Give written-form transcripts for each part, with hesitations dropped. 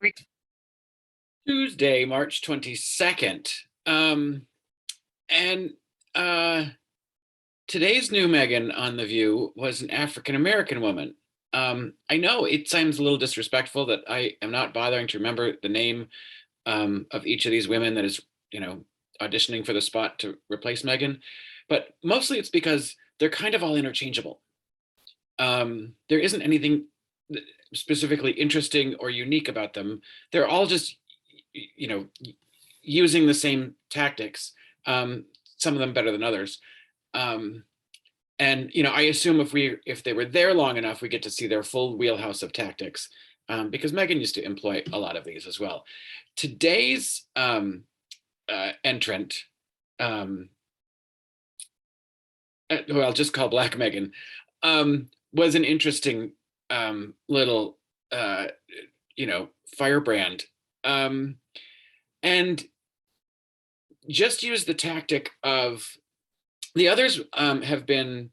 Great. Tuesday, March 22nd. Um, and uh, Today's new Meghan on The View was an African American woman. I know it sounds a little disrespectful that I am not bothering to remember the name of each of these women that is, you know, auditioning for the spot to replace Meghan, but mostly it's because they're kind of all interchangeable. There isn't anything specifically interesting or unique about them. They're all just, you know, using the same tactics. Some of them better than others. Um, and I assume if they were there long enough, we get to see their full wheelhouse of tactics, because Meghan used to employ a lot of these as well. Today's entrant, um, who I'll just call Black Meghan, was an interesting little, uh, firebrand, um, and just used the tactic of the others have been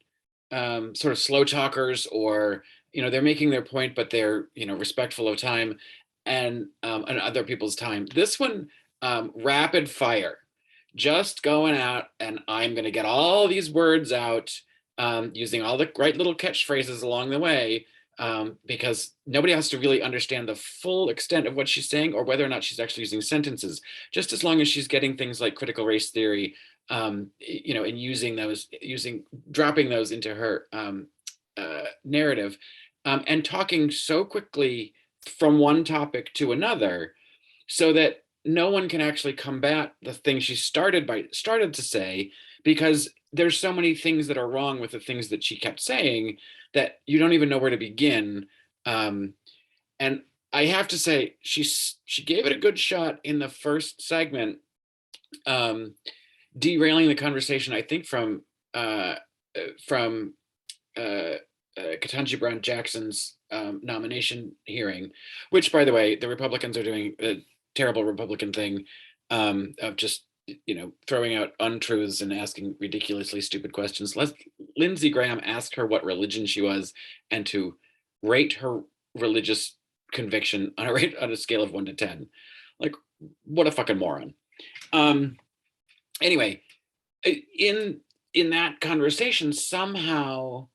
sort of slow talkers, or they're making their point, but they're respectful of time and other people's time. This one, rapid fire, just going out, and I'm going to get all these words out, using all the right little catchphrases along the way, because nobody has to really understand the full extent of what she's saying or whether or not she's actually using sentences, just as long as she's getting things like critical race theory, and dropping those into her narrative, and talking so quickly from one topic to another, so that no one can actually combat the thing she started to say, because there's so many things that are wrong with the things that she kept saying that you don't even know where to begin. And I have to say, she gave it a good shot in the first segment, derailing the conversation, I think, from Ketanji Brown Jackson's nomination hearing, which, by the way, the Republicans are doing a terrible Republican thing, of just throwing out untruths and asking ridiculously stupid questions. Lindsey Graham asked her what religion she was, and to rate her religious conviction on a scale of 1 to 10. Like, what a fucking moron. Anyway, in that conversation, somehow,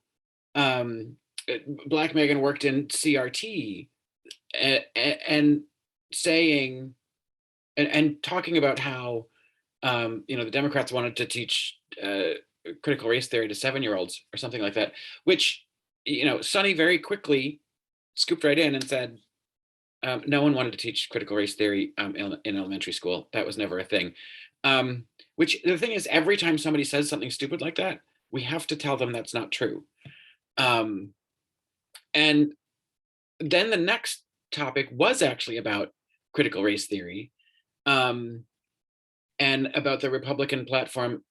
Black Meghan worked in CRT, and saying and talking about how the Democrats wanted to teach critical race theory to 7-year-olds or something like that, which Sonny very quickly scooped right in and said, no one wanted to teach critical race theory in elementary school. That was never a thing. Which, the thing is, every time somebody says something stupid like that, we have to tell them that's not true. And then the next topic was actually about critical race theory, and about the Republican platform.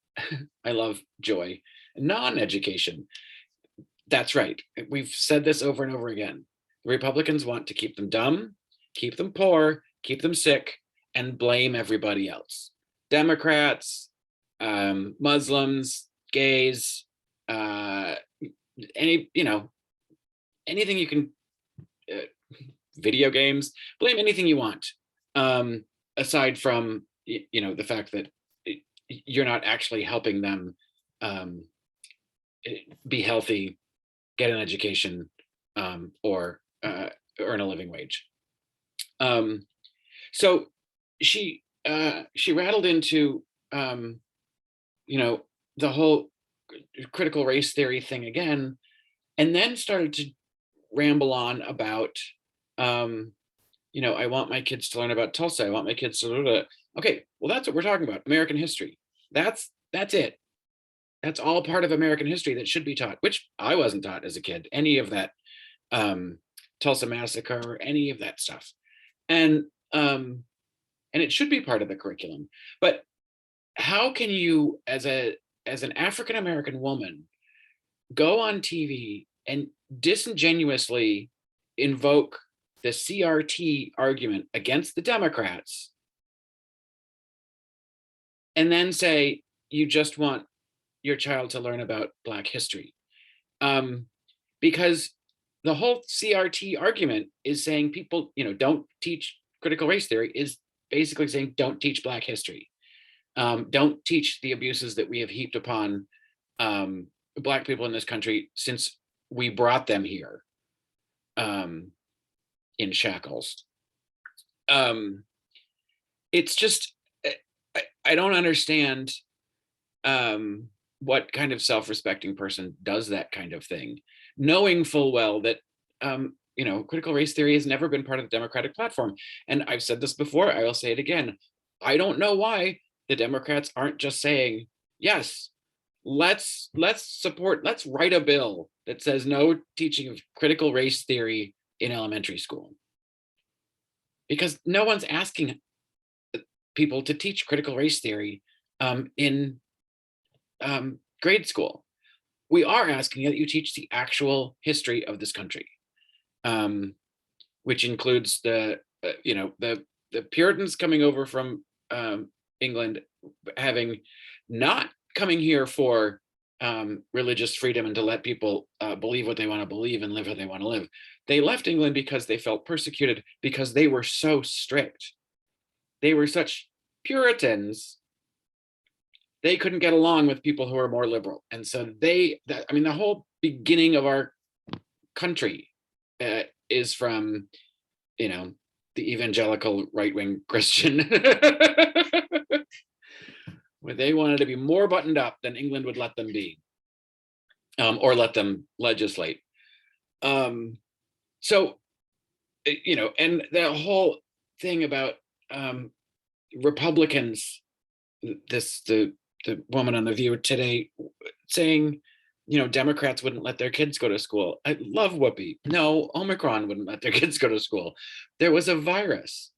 I love joy, non-education. That's right. We've said this over and over again. The Republicans want to keep them dumb, keep them poor, keep them sick, and blame everybody else. Democrats, Muslims, gays, anything you can, video games, blame anything you want, aside from the fact that you're not actually helping them be healthy, get an education, or earn a living wage. So she rattled into the whole critical race theory thing again, and then started to ramble on about, I want my kids to learn about Tulsa. I want my kids to okay, well, that's what we're talking about. American history. That's it. That's all part of American history that should be taught, which I wasn't taught as a kid, any of that, Tulsa massacre or any of that stuff. And it should be part of the curriculum. But how can you, as an African American woman, go on TV and disingenuously invoke the CRT argument against the Democrats, and then say you just want your child to learn about Black history? Because the whole CRT argument is saying people, don't teach critical race theory is basically saying, don't teach Black history. Don't teach the abuses that we have heaped upon Black people in this country since we brought them here in shackles. It's just, I don't understand what kind of self-respecting person does that kind of thing, knowing full well that critical race theory has never been part of the Democratic platform. And I've said this before, I will say it again. I don't know why the Democrats aren't just saying, yes, let's write a bill that says no teaching of critical race theory in elementary school. Because no one's asking people to teach critical race theory in grade school. We are asking that you teach the actual history of this country, which includes the Puritans coming over from England, having not coming here for religious freedom and to let people believe what they want to believe and live how they want to live. They left England because they felt persecuted because they were so strict. They were such Puritans. They couldn't get along with people who are more liberal. And so the whole beginning of our country is from, the evangelical right-wing Christian, where they wanted to be more buttoned up than England would let them be, or let them legislate. So, and the whole thing about Republicans, the woman on The View today saying, Democrats wouldn't let their kids go to school. I love Whoopi. No, Omicron wouldn't let their kids go to school. There was a virus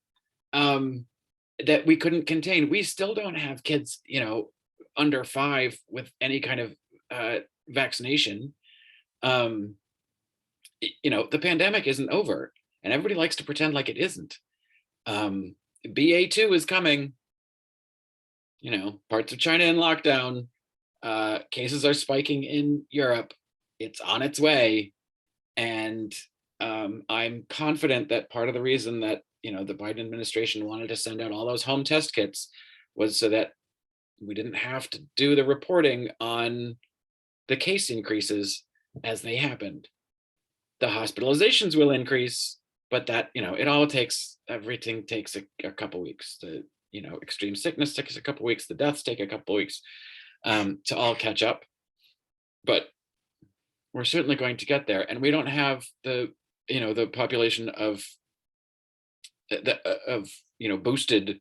that we couldn't contain. We still don't have kids, under 5 with any kind of vaccination. The pandemic isn't over, and everybody likes to pretend like it isn't. BA2 is coming. Parts of China in lockdown. Cases are spiking in Europe. It's on its way. And I'm confident that part of the reason that, the Biden administration wanted to send out all those home test kits was so that we didn't have to do the reporting on the case increases as they happened. The hospitalizations will increase, but that, everything takes a couple weeks. The extreme sickness takes a couple weeks. The deaths take a couple weeks to all catch up. But we're certainly going to get there. And we don't have the population of boosted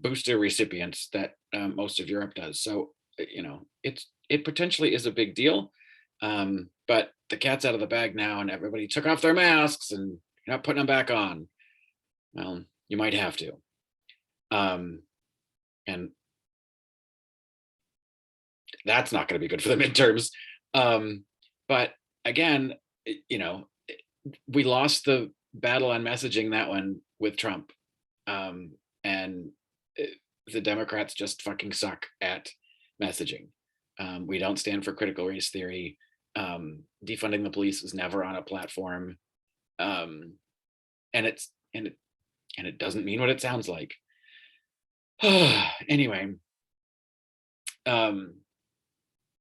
booster recipients that most of Europe does. So, it potentially is a big deal. But the cat's out of the bag now, and everybody took off their masks and you're not putting them back on. Well, you might have to. And that's not going to be good for the midterms. But again, we lost the battle on messaging, that one with Trump. And the Democrats just fucking suck at messaging. We don't stand for critical race theory. Defunding the police was never on a platform. And it doesn't mean what it sounds like. Anyway,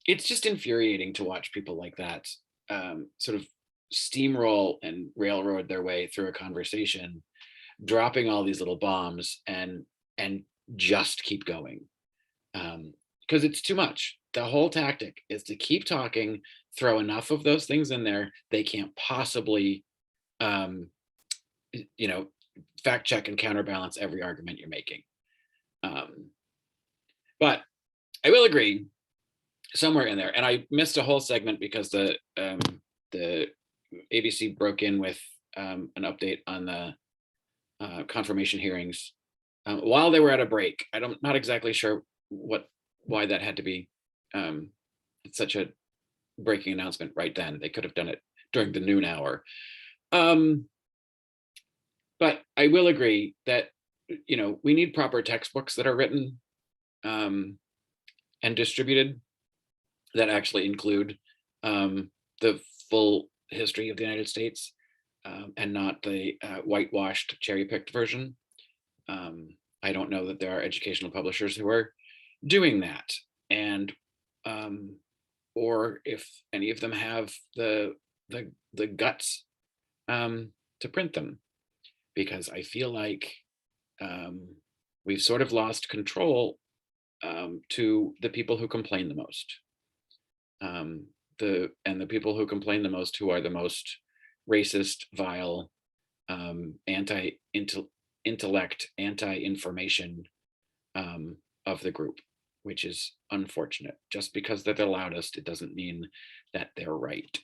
it's just infuriating to watch people like that sort of steamroll and railroad their way through a conversation, dropping all these little bombs and just keep going, because it's too much. The whole tactic is to keep talking, throw enough of those things in there they can't possibly fact check and counterbalance every argument you're making. But I will agree, somewhere in there, and I missed a whole segment because the ABC broke in with an update on the confirmation hearings while they were at a break. I'm not exactly sure why that had to be such a breaking announcement right then. They could have done it during the noon hour. But I will agree that we need proper textbooks that are written and distributed that actually include the full history of the United States. and not the whitewashed, cherry picked version. Um, I don't know that there are educational publishers who are doing that, and um, or if any of them have the guts to print them, because I feel like um, we've sort of lost control to the people who complain the most. The people who complain the most, who are the most racist, vile, anti intellect, anti-information of the group, which is unfortunate. Just because they're the loudest, it doesn't mean that they're right.